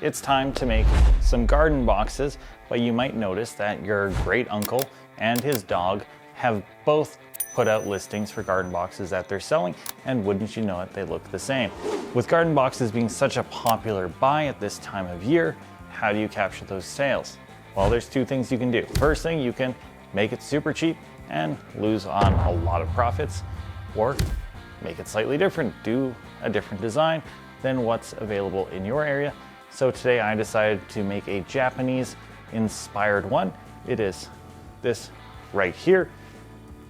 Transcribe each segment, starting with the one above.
it's time to make some garden boxes, but you might notice that your great uncle and his dog have both put out listings for garden boxes that they're selling, and wouldn't you know it, they look the same. With garden boxes being such a popular buy at this time of year, how do you capture those sales? Well, there's two things you can do. First thing, you can make it super cheap and lose on a lot of profits, or make it slightly different, do a different design than what's available in your area. So today I decided to make a Japanese inspired one. It is this right here,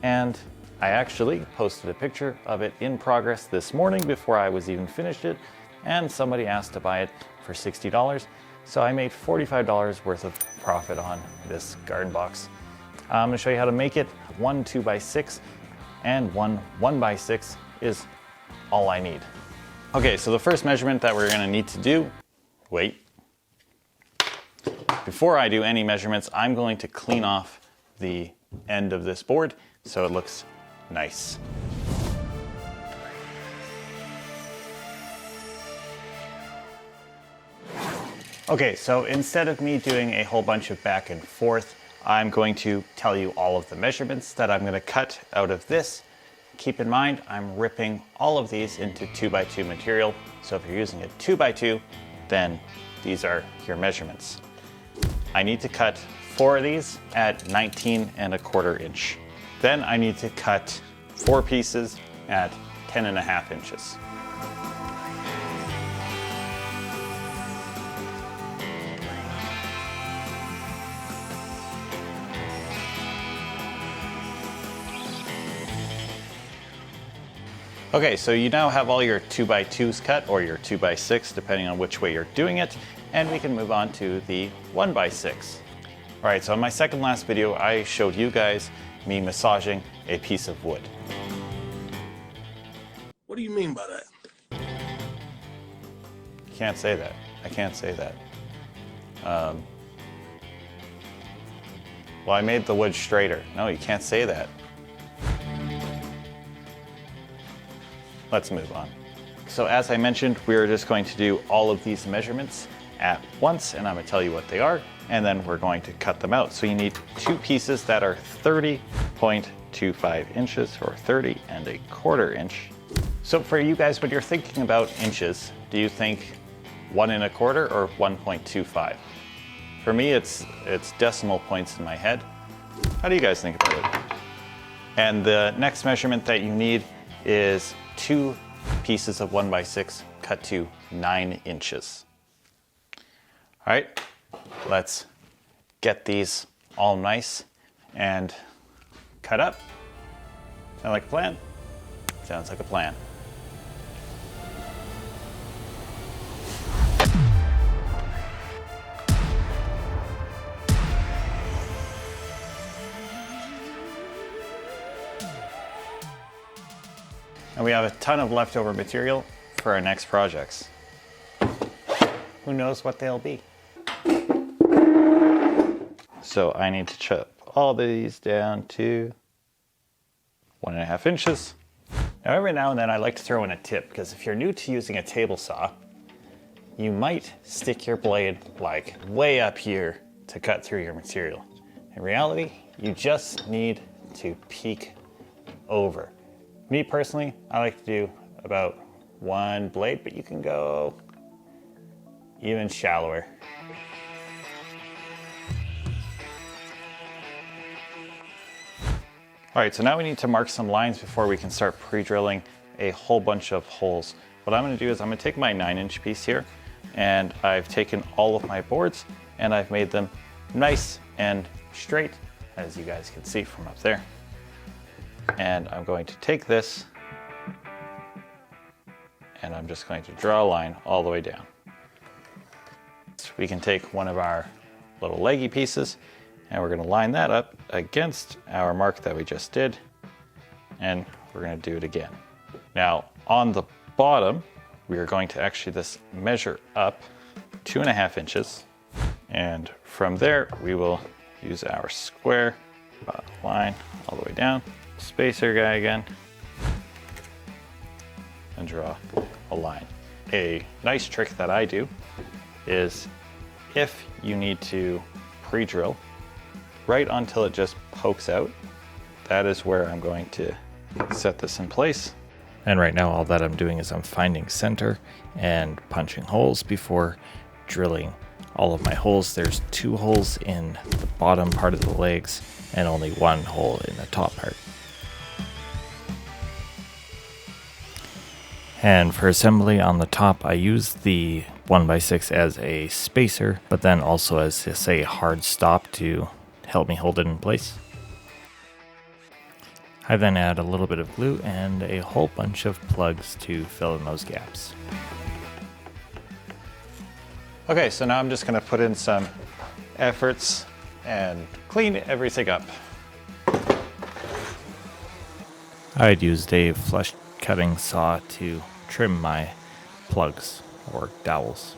and I actually posted a picture of it in progress this morning before I was even finished it, and somebody asked to buy it for $60. So I made $45 worth of profit on this garden box. I'm gonna show you how to make it. One 2x6 and one 1x6 is all I need. Okay, so the first measurement that we're gonna need to do, before I do any measurements, I'm going to clean off the end of this board so it looks nice. Okay, so instead of me doing a whole bunch of back and forth, I'm going to tell you all of the measurements that I'm going to cut out of this. Keep in mind, I'm ripping all of these into 2x2 material. So if you're using a 2x2, then these are your measurements. I need to cut 4 of these at 19¼ inch. Then I need to cut 4 pieces at 10½ inches. Okay, so you now have all your 2x2s cut, or your 2x6, depending on which way you're doing it, and we can move on to the 1x6. All right, so in my second last video, I showed you guys me massaging a piece of wood. What do you mean by that? Can't say that. I can't say that. Well, I made the wood straighter. No, you can't say that. Let's move on. So as I mentioned, we're just going to do all of these measurements at once, and I'm going to tell you what they are, and then we're going to cut them out. So you need 2 pieces that are 30.25 inches, or 30¼ inch. So for you guys, when you're thinking about inches, do you think 1¼ or 1.25? For me, it's decimal points in my head. How do you guys think about it? And the next measurement that you need is 2 pieces of 1x6 cut to 9 inches. All right, let's get these all nice and cut up. Sound like a plan? Sounds like a plan. And we have a ton of leftover material for our next projects. Who knows what they'll be? So I need to chop all these down to 1½ inches. Now every now and then I like to throw in a tip, because if you're new to using a table saw, you might stick your blade like way up here to cut through your material. In reality, you just need to peek over. Me personally, I like to do about 1 blade, but you can go even shallower. All right, so now we need to mark some lines before we can start pre-drilling a whole bunch of holes. What I'm gonna do is I'm gonna take my 9-inch piece here, and I've taken all of my boards and I've made them nice and straight, as you guys can see from up there. And I'm going to take this and I'm just going to draw a line all the way down. So we can take one of our little leggy pieces and we're going to line that up against our mark that we just did, and we're going to do it again. Now on the bottom, we are going to actually just measure up 2½ inches, and from there we will use our square line all the way down, spacer guy again, and draw a line. A nice trick that I do is if you need to pre-drill right until it just pokes out, that is where I'm going to set this in place. And right now all that I'm doing is I'm finding center and punching holes before drilling all of my holes. There's 2 holes in the bottom part of the legs and only 1 hole in the top part. And for assembly on the top, I use the 1x6 as a spacer, but then also as a hard stop to help me hold it in place. I then add a little bit of glue and a whole bunch of plugs to fill in those gaps. Okay, so now I'm just going to put in some efforts and clean everything up. I'd used a flush cutting saw to trim my plugs or dowels.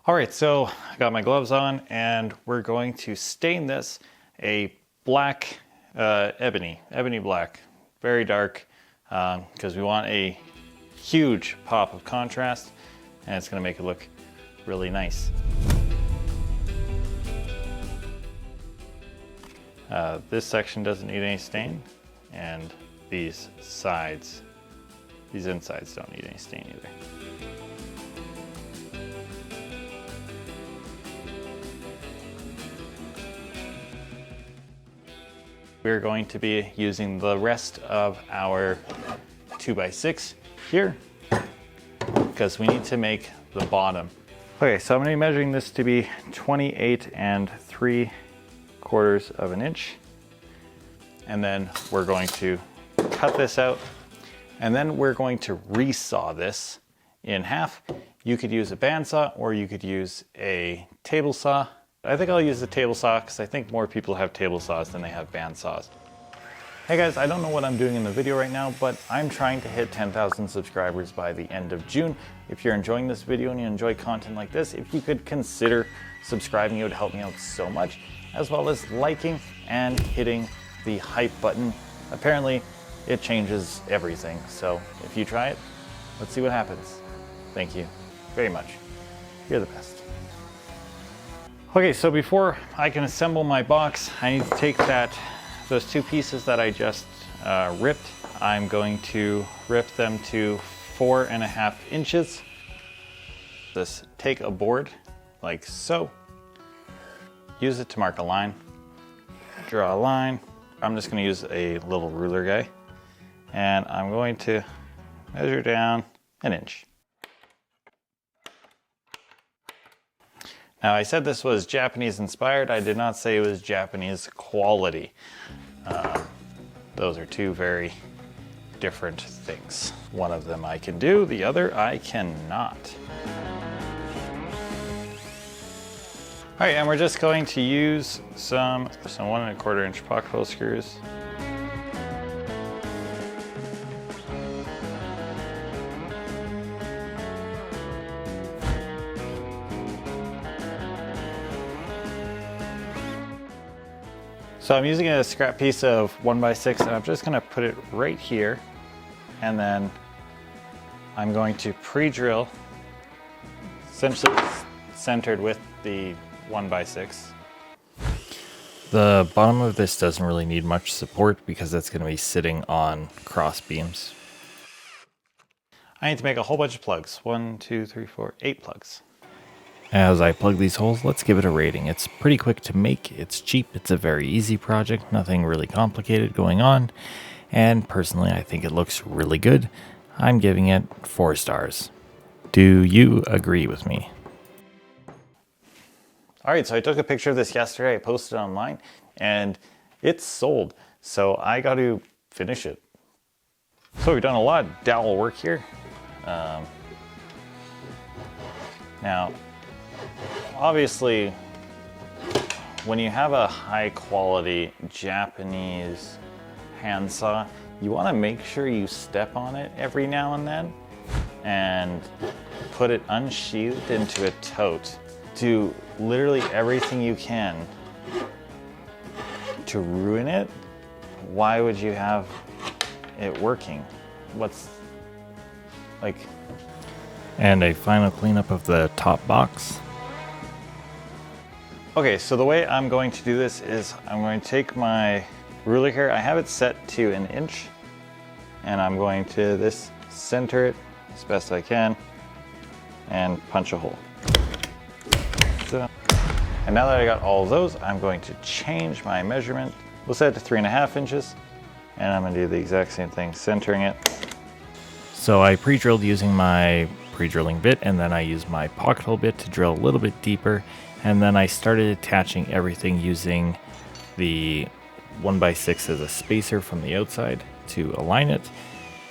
All right, so I got my gloves on and we're going to stain this a black ebony black, very dark, because we want a huge pop of contrast and it's going to make it look really nice. This section doesn't need any stain, and these insides don't need any stain either. We're going to be using the rest of our 2x6 here because we need to make the bottom. Okay, so I'm going to be measuring this to be 28 3/4 of an inch. And then we're going to cut this out and then we're going to resaw this in half. You could use a bandsaw or you could use a table saw. I think I'll use the table saw because I think more people have table saws than they have bandsaws. Hey guys, I don't know what I'm doing in the video right now, but I'm trying to hit 10,000 subscribers by the end of June. If you're enjoying this video and you enjoy content like this, if you could consider subscribing, it would help me out so much, as well as liking and hitting the hype button. Apparently, it changes everything. So if you try it, let's see what happens. Thank you very much. You're the best. Okay, so before I can assemble my box, I need to take those 2 pieces that I just ripped. I'm going to rip them to 4.5 inches. Just take a board like so. Use it to mark a line. Draw a line. I'm just going to use a little ruler guy. And I'm going to measure down 1 inch. Now I said this was Japanese inspired. I did not say it was Japanese quality. Those are 2 very different things. One of them I can do, the other I cannot. All right, and we're just going to use some 1 1/4 inch pocket hole screws. So I'm using a scrap piece of 1x6 and I'm just going to put it right here, and then I'm going to pre-drill essentially centered with the 1x6. The bottom of this doesn't really need much support because it's going to be sitting on cross beams. I need to make a whole bunch of plugs. 1, 2, 3, 4, 8 plugs. As I plug these holes, let's give it a rating. It's pretty quick to make, it's cheap, it's a very easy project, nothing really complicated going on, and personally I think it looks really good. I'm giving it 4 stars. Do you agree with me? Alright, so I took a picture of this yesterday, I posted it online, and it's sold, so I got to finish it. So we've done a lot of dowel work here. Now, obviously, when you have a high quality Japanese handsaw, you want to make sure you step on it every now and then and put it unsheathed into a tote. Do literally everything you can to ruin it. Why would you have it working? What's like... And a final cleanup of the top box. Okay, so the way I'm going to do this is I'm going to take my ruler here. I have it set to 1 inch, and I'm going to center it as best I can and punch a hole. So, and now that I got all of those, I'm going to change my measurement. We'll set it to 3.5 inches, and I'm going to do the exact same thing, centering it. So I pre-drilled using my pre-drilling bit, and then I used my pocket hole bit to drill a little bit deeper, and then I started attaching everything using the 1x6 as a spacer from the outside to align it,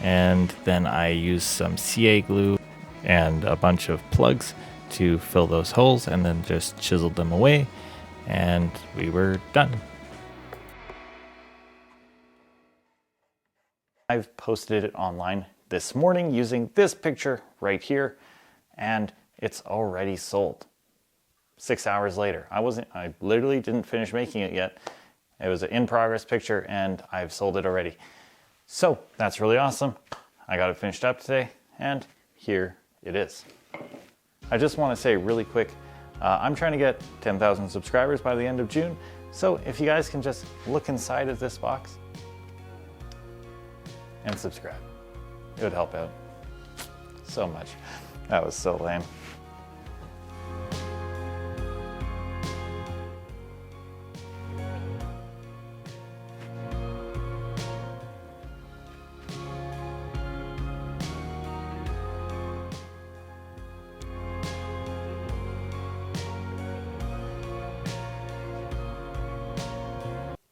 and then I used some CA glue and a bunch of plugs to fill those holes, and then just chiseled them away, and we were done. I've posted it online this morning using this picture right here, and it's already sold. 6 hours later. I literally didn't finish making it yet. It was an in-progress picture, and I've sold it already. So that's really awesome. I got it finished up today, and here it is. I just want to say really quick, I'm trying to get 10,000 subscribers by the end of June. So if you guys can just look inside of this box and subscribe, it would help out so much. That was so lame.